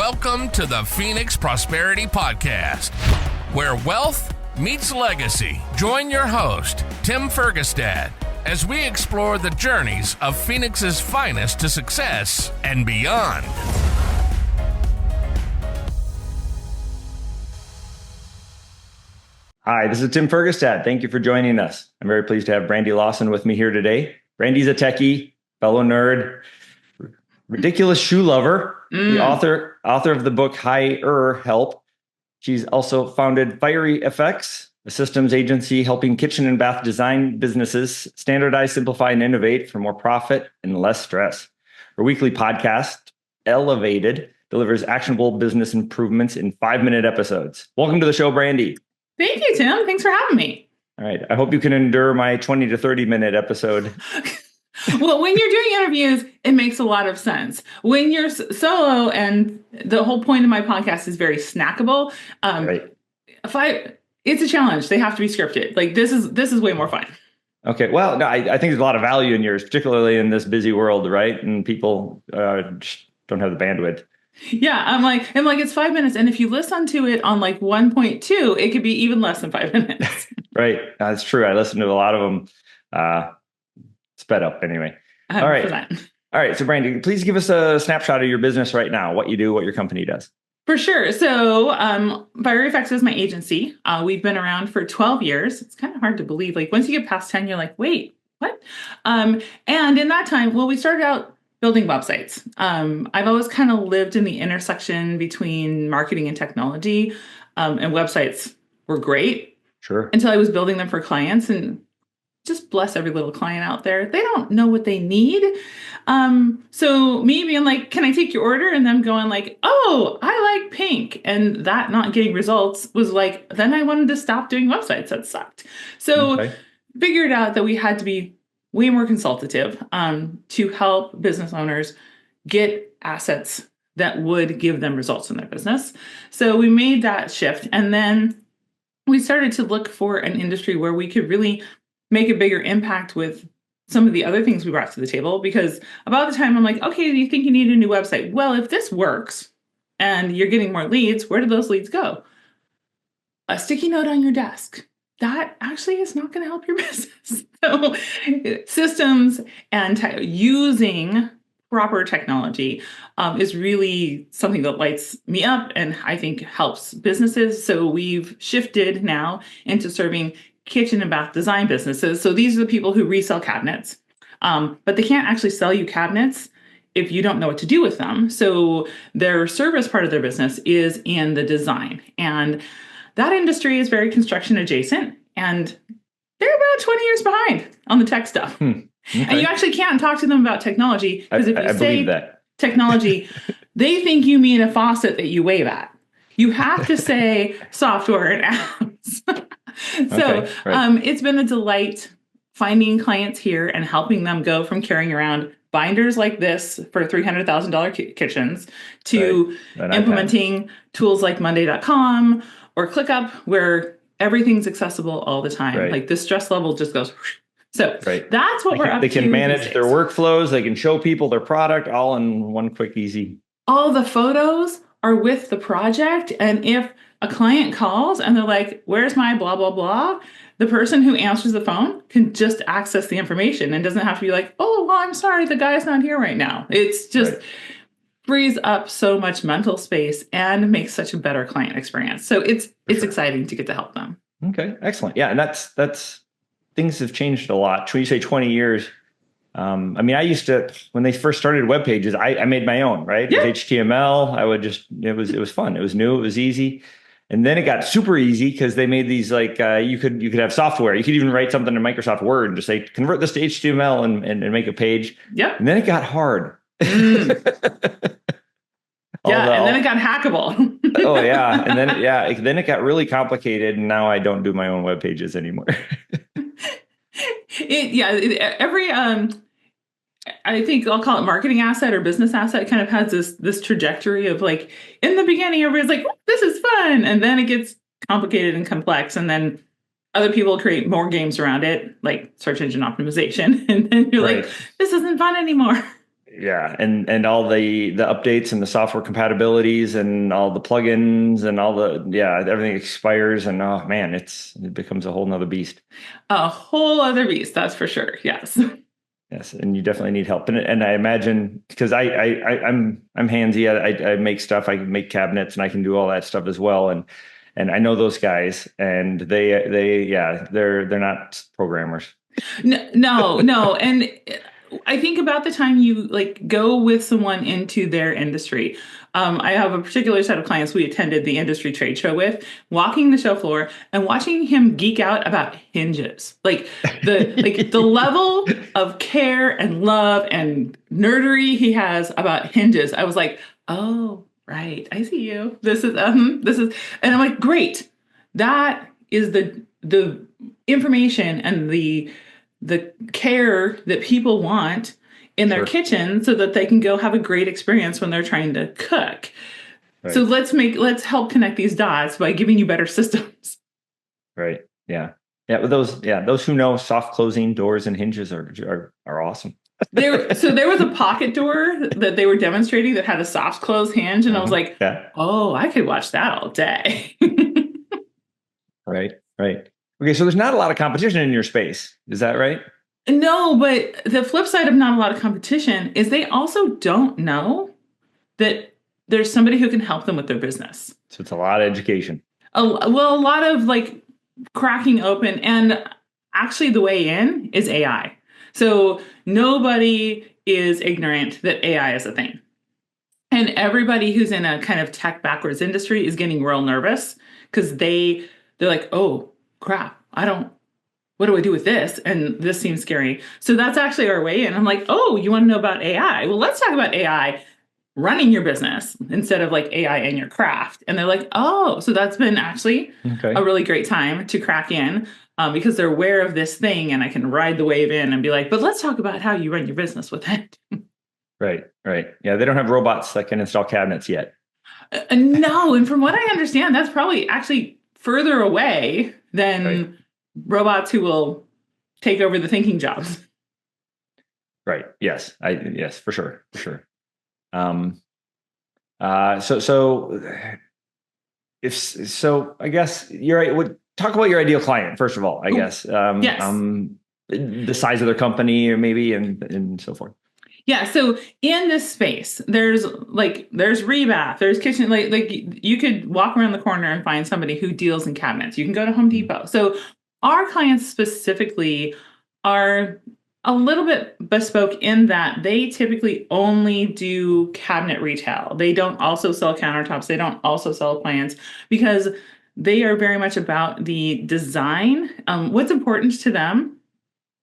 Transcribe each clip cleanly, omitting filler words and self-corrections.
Welcome to the Phoenix Prosperity Podcast, where wealth meets legacy. Join your host, Tim Fergestad, as we explore the journeys of Phoenix's finest to success and beyond. Hi, this is Tim Fergestad. Thank you for joining us. I'm very pleased to have Brandy Lawson with me here today. Brandy's a techie, fellow nerd, ridiculous shoe lover, the author of the book Higher Help. She's also founded FieryFX, a systems agency helping kitchen and bath design businesses standardize, simplify, and innovate for more profit and less stress. Her weekly podcast, Elevated, delivers actionable business improvements in 5-minute episodes. Welcome to the show, Brandy. Thank you, Tim. Thanks for having me. All right. I hope you can endure my 20 to 30-minute episode. Well, when you're doing interviews, it makes a lot of sense. When you're solo, and the whole point of my podcast is very snackable. Right. It's a challenge. They have to be scripted. Like this is way more fun. Okay. Well, no, I think there's a lot of value in yours, particularly in this busy world, right? And people just don't have the bandwidth. Yeah, I'm like, it's 5 minutes. And if you listen to it on like 1.2, it could be even less than 5 minutes. Right. That's true. I listened to a lot of them sped up anyway. 100%. All right. All right. So Brandy, please give us a snapshot of your business right now, what you do, what your company does. For sure. So FieryFX is my agency. We've been around for 12 years. It's kind of hard to believe. Like once you get past 10, you're like, wait, what? And in that time, we started out building websites. I've always kind of lived in the intersection between marketing and technology, and websites were great. Sure. Until I was building them for clients, and just bless every little client out there. They don't know what they need. So me being like, can I take your order? And them going like, oh, I like pink. And that not getting results was like, then I wanted to stop doing websites. That sucked. So figured out that we had to be way more consultative to help business owners get assets that would give them results in their business. So we made that shift. And then we started to look for an industry where we could really make a bigger impact with some of the other things we brought to the table. Because about the time I'm like, okay, do you think you need a new website? Well, if this works and you're getting more leads, where do those leads go? A sticky note on your desk. That actually is not going to help your business. So systems and using proper technology is really something that lights me up and I think helps businesses. So we've shifted now into serving kitchen and bath design businesses. So these are the people who resell cabinets, but they can't actually sell you cabinets if you don't know what to do with them. So their service part of their business is in the design. And that industry is very construction adjacent, and they're about 20 years behind on the tech stuff. Okay. And you actually can't talk to them about technology, because if you say technology, they think you mean a faucet that you wave at. You have to say software and apps. So it's been a delight finding clients here and helping them go from carrying around binders like this for $300,000 kitchens to implementing tools like Monday.com or ClickUp, where everything's accessible all the time. Right. Like the stress level just goes. So that's what we're up to. They can manage their workflows. They can show people their product all in one quick, easy. All the photos are with the project. And if a client calls and they're like, where's my blah, blah, blah, the person who answers the phone can just access the information and doesn't have to be like, oh, well, I'm sorry, the guy's not here right now. It's just frees up so much mental space and makes such a better client experience. So it's exciting to get to help them. Okay, excellent. Yeah, and that's things have changed a lot. When you say 20 years, I mean, I used to, when they first started web pages, I made my own, right? Yeah. With HTML, I would just, it was fun. It was new. It was easy. And then it got super easy because they made these like, you could have software. You could even write something in Microsoft Word and just say, convert this to HTML and make a page. Yeah. And then it got hard. And then it got hackable. Oh yeah. And then it got really complicated. And now I don't do my own web pages anymore. I think I'll call it marketing asset or business asset. It kind of has this trajectory of like, in the beginning, everybody's like, oh, this is fun. And then it gets complicated and complex. And then other people create more games around it, like search engine optimization. And then you're like, this isn't fun anymore. Yeah, and all the updates and the software compatibilities and all the plugins and all everything expires, and oh man, it becomes a whole nother beast. A whole other beast, that's for sure. Yes. Yes, and you definitely need help. And I imagine, because I'm handsy, I make stuff, I can make cabinets, and I can do all that stuff as well. And I know those guys, and they're not programmers. No. And I think about the time you like go with someone into their industry. I have a particular set of clients we attended the industry trade show with, walking the show floor and watching him geek out about hinges. Like the level of care and love and nerdery he has about hinges. I was like, oh, right. I see you. This is, and I'm like, great. That is the information and the care that people want in their kitchen so that they can go have a great experience when they're trying to cook. Right. So let's help connect these dots by giving you better systems. Right. Yeah. Yeah. But those who know soft closing doors and hinges are awesome. there was a pocket door that they were demonstrating that had a soft close hinge. And I was like, oh, I could watch that all day. Right. Okay, so there's not a lot of competition in your space. Is that right? No, but the flip side of not a lot of competition is they also don't know that there's somebody who can help them with their business. So it's a lot of education. A lot of like cracking open. And actually the way in is AI. So nobody is ignorant that AI is a thing. And everybody who's in a kind of tech backwards industry is getting real nervous because they're like, oh, crap, what do I do with this? And this seems scary. So that's actually our way in. I'm like, oh, you want to know about AI? Well, let's talk about AI running your business instead of like AI in your craft. And they're like, oh, so that's been actually a really great time to crack in because they're aware of this thing and I can ride the wave in and be like, but let's talk about how you run your business with it. Right. Yeah, they don't have robots that can install cabinets yet. No. And from what I understand, that's probably actually further away than robots who will take over the thinking jobs. Right. Yes. Yes, for sure. So I guess you're right. Talk about your ideal client, first of all, I guess. Yes. The size of their company or maybe and so forth. Yeah. So in this space, there's rebath, there's kitchen, like you could walk around the corner and find somebody who deals in cabinets. You can go to Home Depot. So our clients specifically are a little bit bespoke in that they typically only do cabinet retail. They don't also sell countertops. They don't also sell appliances because they are very much about the design. What's important to them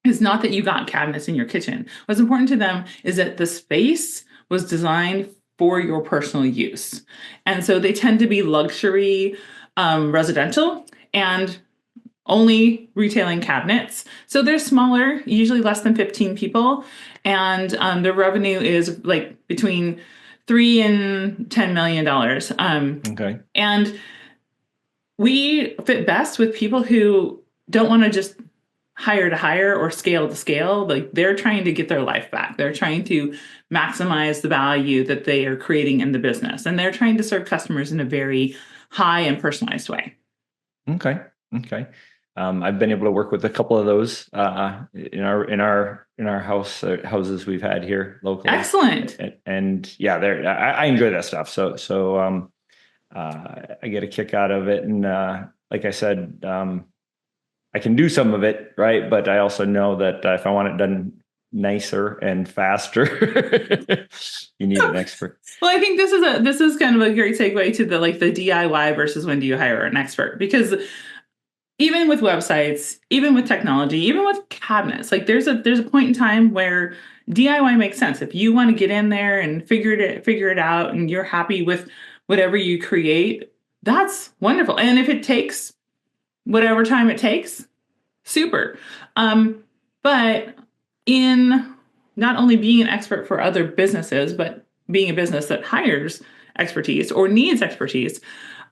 is not that you got cabinets in your kitchen. What's important to them is that the space was designed for your personal use. And so they tend to be luxury residential and only retailing cabinets. So they're smaller, usually less than 15 people. And their revenue is like between $3 and $10 million. Okay. And we fit best with people who don't want to just hire to hire or scale to scale. Like they're trying to get their life back. They're trying to maximize the value that they are creating in the business. And they're trying to serve customers in a very high and personalized way. Okay. I've been able to work with a couple of those in our houses we've had here locally. Excellent. And yeah, I enjoy that stuff. So I get a kick out of it. And like I said, I can do some of it, right? But I also know that if I want it done nicer and faster, you need an expert. Well, I think this is kind of a great segue to the DIY versus when do you hire an expert? Because even with websites, even with technology, even with cabinets, like there's a point in time where DIY makes sense. If you want to get in there and figure it out and you're happy with whatever you create, that's wonderful. And if it takes whatever time it takes, super. But in not only being an expert for other businesses, but being a business that hires expertise or needs expertise,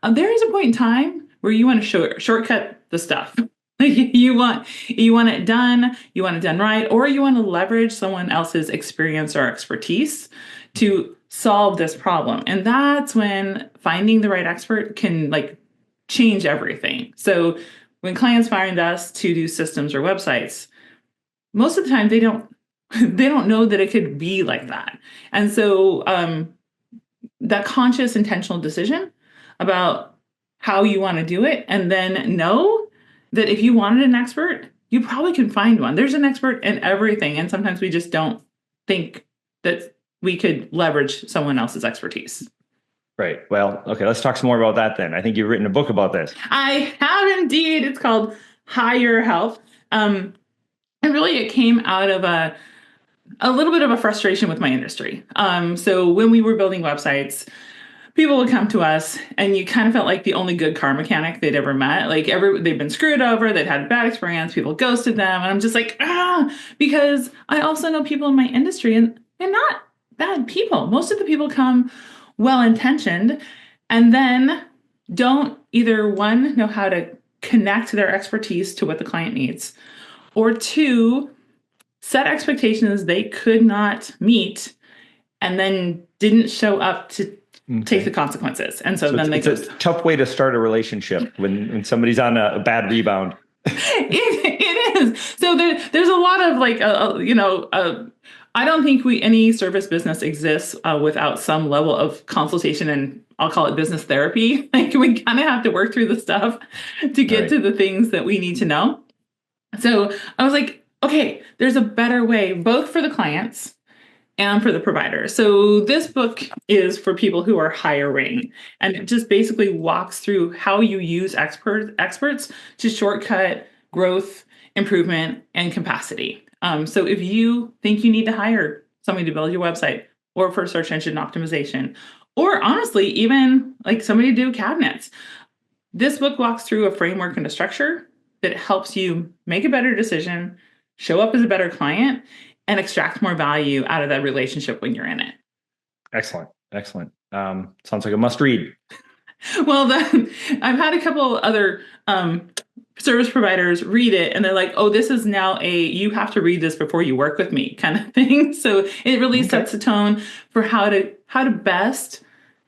there is a point in time where you want to shortcut the stuff. You want it done, you want it done right, or you want to leverage someone else's experience or expertise to solve this problem. And that's when finding the right expert can like change everything. So when clients find us to do systems or websites, most of the time they don't know that it could be like that. And so that conscious intentional decision about how you want to do it, and then know that if you wanted an expert, you probably can find one. There's an expert in everything. And sometimes we just don't think that we could leverage someone else's expertise. Right. Well, okay, let's talk some more about that then. I think you've written a book about this. I have indeed. It's called Higher Health. And really it came out of a little bit of a frustration with my industry. So when we were building websites, people would come to us and you kind of felt like the only good car mechanic they'd ever met. Like they've been screwed over, they'd had a bad experience, people ghosted them. And I'm just like, because I also know people in my industry and they're not bad people. Most of the people come well-intentioned and then don't either, one, know how to connect their expertise to what the client needs, or two, set expectations they could not meet and then didn't show up to take the consequences. And so then it's a tough way to start a relationship when somebody's on a bad rebound. It is. So there's a lot of like, I don't think any service business exists without some level of consultation, and I'll call it business therapy. Like we kind of have to work through the stuff to get to the things that we need to know. So I was like, okay, there's a better way, both for the clients and for the provider. So this book is for people who are hiring, and it just basically walks through how you use experts to shortcut growth, improvement, and capacity. So if you think you need to hire somebody to build your website, or for search engine optimization, or honestly, even like somebody to do cabinets, this book walks through a framework and a structure that helps you make a better decision, show up as a better client, and extract more value out of that relationship when you're in it. Excellent. Sounds like a must read. Well, I've had a couple other service providers read it, and they're like, oh, this is now you have to read this before you work with me kind of thing. So it really sets the tone for how to best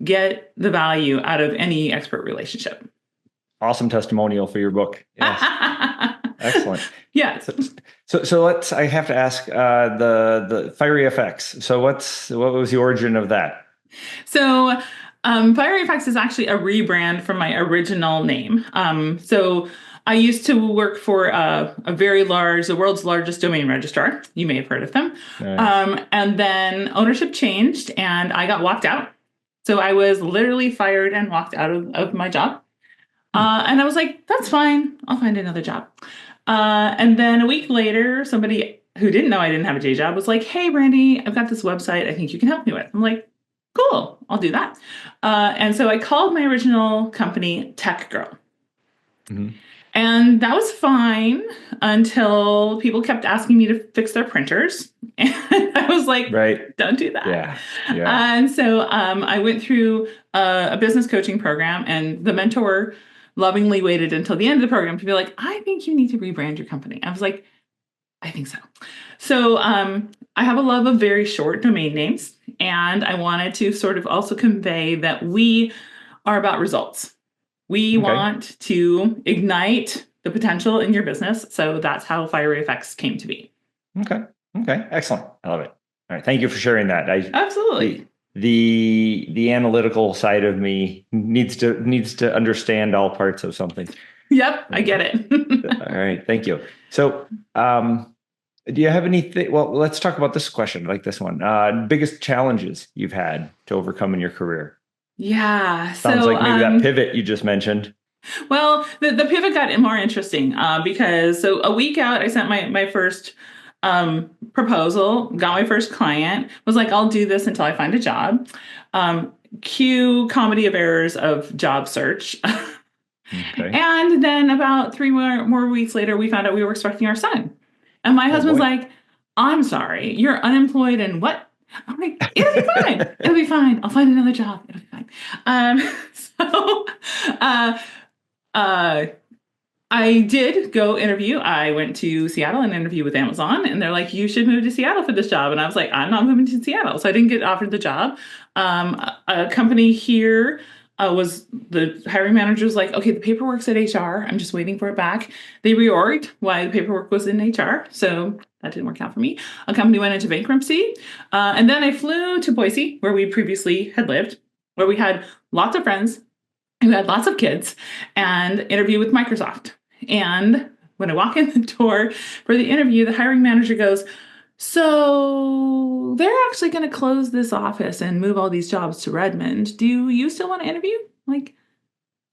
get the value out of any expert relationship. Awesome testimonial for your book. Yes. Excellent. Yeah. So I have to ask the FieryFX. So what was the origin of that? So FieryFX is actually a rebrand from my original name. So I used to work for the world's largest domain registrar. You may have heard of them. Nice. And then ownership changed and I got walked out. So I was literally fired and walked out of my job. And I was like, that's fine. I'll find another job. And then a week later, somebody who didn't know I didn't have a day job was like, hey, Brandy, I've got this website I think you can help me with. I'm like, cool, I'll do that. And so I called my original company Tech Girl. Mm-hmm. And that was fine until people kept asking me to fix their printers. And I was like, don't do that. Yeah. And so I went through a business coaching program, and the mentor lovingly waited until the end of the program to be like, I think you need to rebrand your company. I was like, I think so. So I have a love of very short domain names, and I wanted to sort of also convey that we are about results. We want to ignite the potential in your business. So that's how FieryFX came to be. Okay. Excellent. I love it. All right. Thank you for sharing that. Absolutely. The analytical side of me needs to understand all parts of something. Yep, I get it. All right, thank you. So, do you have anything? Well, let's talk about this question, like this one. Biggest challenges you've had to overcome in your career? Yeah, sounds like maybe that pivot you just mentioned. Well, the pivot got more interesting because a week out, I sent my first proposal, got my first client, was like, I'll do this until I find a job. Cue comedy of errors of job search. And then about 3 more weeks later, we found out we were expecting our son. And my husband's like, I'm sorry, you're unemployed and what? I'm like, it'll be fine. It'll be fine. I'll find another job. It'll be fine. I I did go interview. I went to Seattle and interviewed with Amazon, and they're like, you should move to Seattle for this job. And I was like, I'm not moving to Seattle. So I didn't get offered the job. A company here was the hiring manager was like, okay, the paperwork's at HR. I'm just waiting for it back. They reorged while the paperwork was in HR. So that didn't work out for me. A company went into bankruptcy. And then I flew to Boise, where we previously had lived, where we had lots of friends who had lots of kids, and interview with Microsoft. And when I walk in the door for the interview, the hiring manager goes, so they're actually going to close this office and move all these jobs to Redmond. Do you still want to interview? I'm like,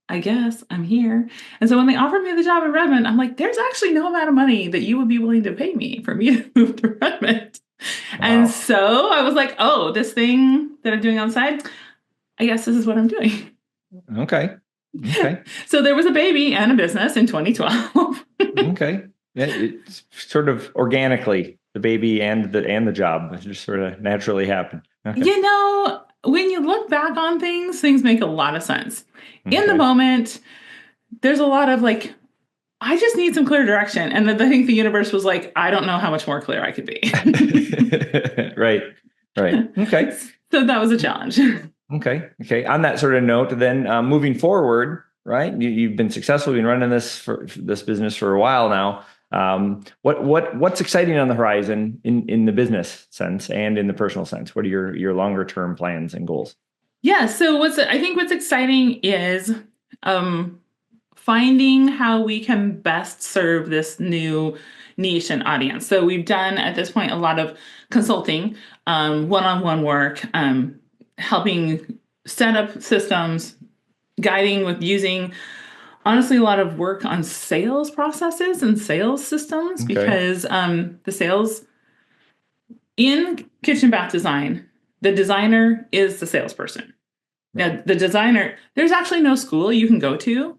I guess I'm here. And so when they offered me the job in Redmond, I'm like, there's actually no amount of money that you would be willing to pay me for me to move to Redmond. Wow. And so I was like, oh, this thing that I'm doing on the side, I guess this is what I'm doing. Okay. So there was a baby and a business in 2012. Okay. Yeah, it's sort of organically, the baby and the job just sort of naturally happened. Okay. You know, when you look back on things make a lot of sense. Okay. In the moment, there's a lot of like, I just need some clear direction. And I think the universe was like, I don't know how much more clear I could be. Right. Okay. So that was a challenge. Okay. On that sort of note, then moving forward, right? You've been successful. You've been running this business for a while now. What's exciting on the horizon in the business sense and in the personal sense? What are your longer term plans and goals? Yeah. So I think what's exciting is finding how we can best serve this new niche and audience. So we've done at this point a lot of consulting, one-on-one work, helping set up systems, guiding with using, honestly, a lot of work on sales processes and sales systems, because the sales in kitchen bath design, the designer is the salesperson. Now, the designer, there's actually no school you can go to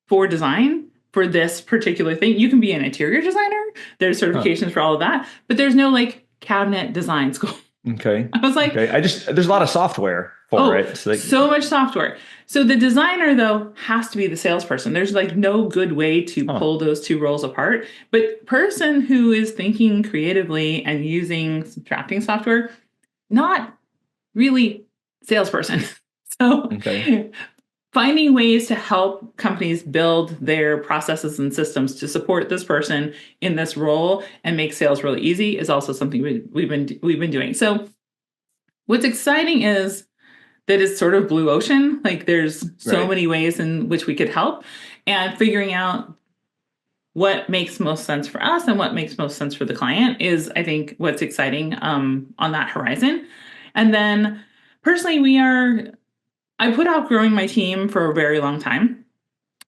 for design for this particular thing. You can be an interior designer. There's certifications for all of that, but there's no like cabinet design school. Okay. I was like, there's a lot of software for it. So much software. So the designer though has to be the salesperson. There's like no good way to pull those two roles apart. But person who is thinking creatively and using drafting software, not really salesperson. So finding ways to help companies build their processes and systems to support this person in this role and make sales really easy is also something we've been doing. So what's exciting is that it's sort of blue ocean. Like there's so many ways in which we could help, and figuring out what makes most sense for us and what makes most sense for the client is, I think, what's exciting on that horizon. And then personally, I put off growing my team for a very long time,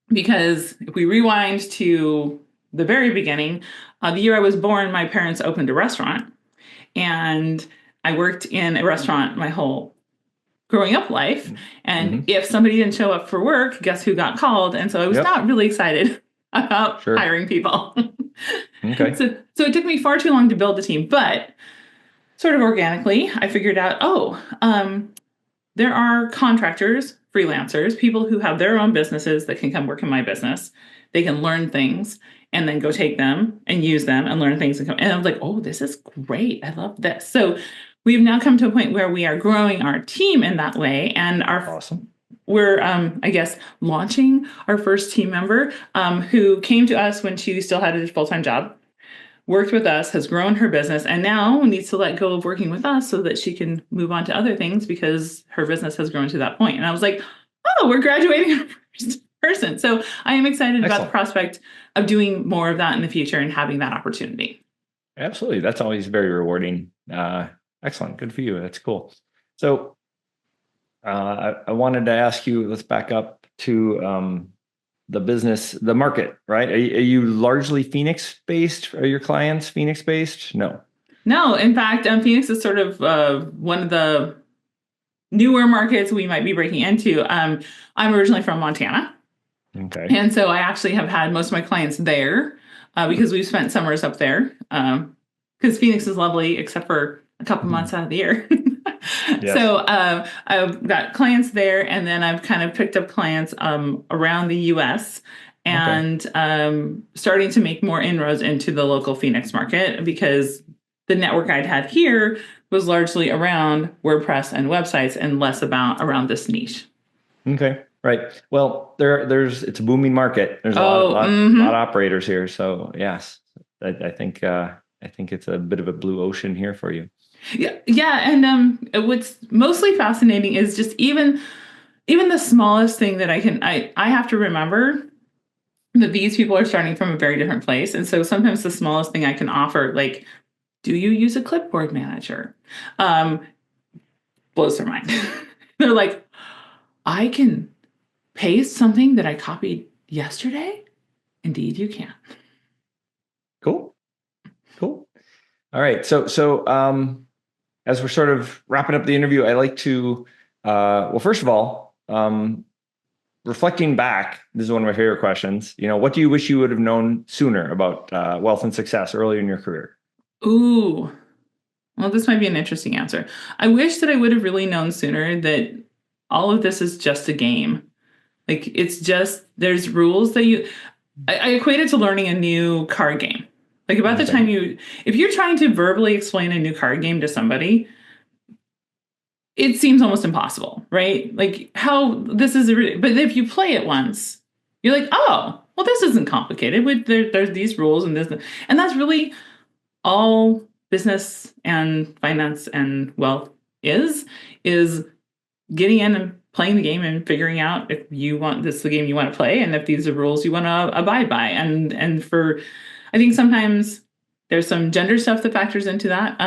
because if we rewind to the very beginning, the year I was born, my parents opened a restaurant, and I worked in a restaurant my whole growing up life. And if somebody didn't show up for work, guess who got called? And so I was not really excited about hiring people. So it took me far too long to build the team, but sort of organically, I figured out, there are contractors, freelancers, people who have their own businesses that can come work in my business. They can learn things and then go take them and use them and learn things. And I was like, oh, this is great. I love this. So we've now come to a point where we are growing our team in that way. And we're, launching our first team member who came to us when she still had a full-time job, worked with us, has grown her business, and now needs to let go of working with us so that she can move on to other things because her business has grown to that point. And I was like, oh, we're graduating our first person. So I am excited about the prospect of doing more of that in the future and having that opportunity. Absolutely. That's always very rewarding. Excellent. Good for you. That's cool. So I wanted to ask you, let's back up to the market, right? Are you largely Phoenix-based? Are your clients Phoenix-based? No. In fact, Phoenix is sort of one of the newer markets we might be breaking into. I'm originally from Montana. Okay. And so I actually have had most of my clients there because we've spent summers up there because Phoenix is lovely, except for a couple months out of the year. Yes. So I've got clients there, and then I've kind of picked up clients around the U.S. and starting to make more inroads into the local Phoenix market, because the network I'd had here was largely around WordPress and websites and less around this niche. Okay. Right. Well, it's a booming market. There's a lot of operators here. So yes, I think it's a bit of a blue ocean here for you. Yeah. Yeah. And what's mostly fascinating is just even the smallest thing that I have to remember that these people are starting from a very different place. And so sometimes the smallest thing I can offer, like, do you use a clipboard manager? Blows their mind. They're like, I can paste something that I copied yesterday? Indeed, you can. Cool. All right. So as we're sort of wrapping up the interview, I like to, first of all, reflecting back, this is one of my favorite questions. What do you wish you would have known sooner about wealth and success earlier in your career? Ooh, well, this might be an interesting answer. I wish that I would have really known sooner that all of this is just a game. Like, it's just, there's rules that I equate it to learning a new card game. Like, about the time if you're trying to verbally explain a new card game to somebody, it seems almost impossible, right? Like, how this is, but if you play it once, you're like, oh, well, this isn't complicated. There's these rules and this, and that's really all business and finance and wealth is getting in and playing the game and figuring out if this is the game you want to play, and if these are rules you want to abide by. And I think sometimes there's some gender stuff that factors into that.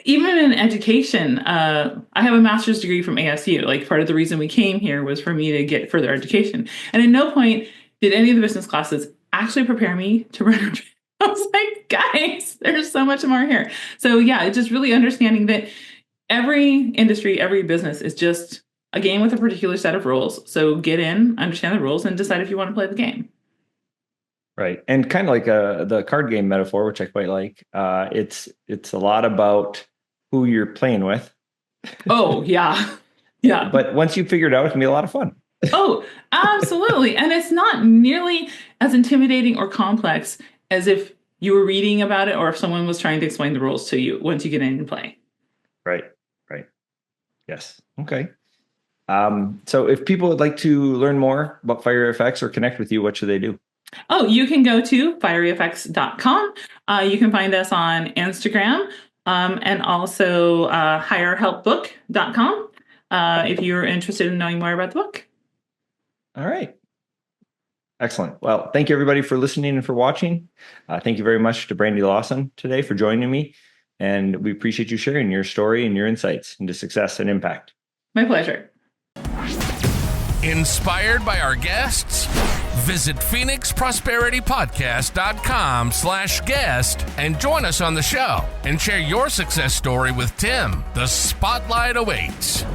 Even in education, I have a master's degree from ASU. Like, part of the reason we came here was for me to get further education. And at no point did any of the business classes actually prepare me to run. I was like, guys, there's so much more here. So yeah, just really understanding that every industry, every business is just a game with a particular set of rules. So get in, understand the rules, and decide if you want to play the game. Right. And kind of like the card game metaphor, which I quite like. It's a lot about who you're playing with. Oh, yeah. Yeah. But once you figure it out, it can be a lot of fun. Oh, absolutely. And it's not nearly as intimidating or complex as if you were reading about it, or if someone was trying to explain the rules to you once you get in and play. Right. Yes. Okay. So if people would like to learn more about FieryFX or connect with you, what should they do? Oh, you can go to FieryFX.com. You can find us on Instagram, and also higherhelpbook.com if you're interested in knowing more about the book. All right. Excellent. Well, thank you everybody for listening and for watching. Thank you very much to Brandy Lawson today for joining me. And we appreciate you sharing your story and your insights into success and impact. My pleasure. Inspired by our guests? Visit PhoenixProsperityPodcast.com/guest and join us on the show and share your success story with Tim. The spotlight awaits.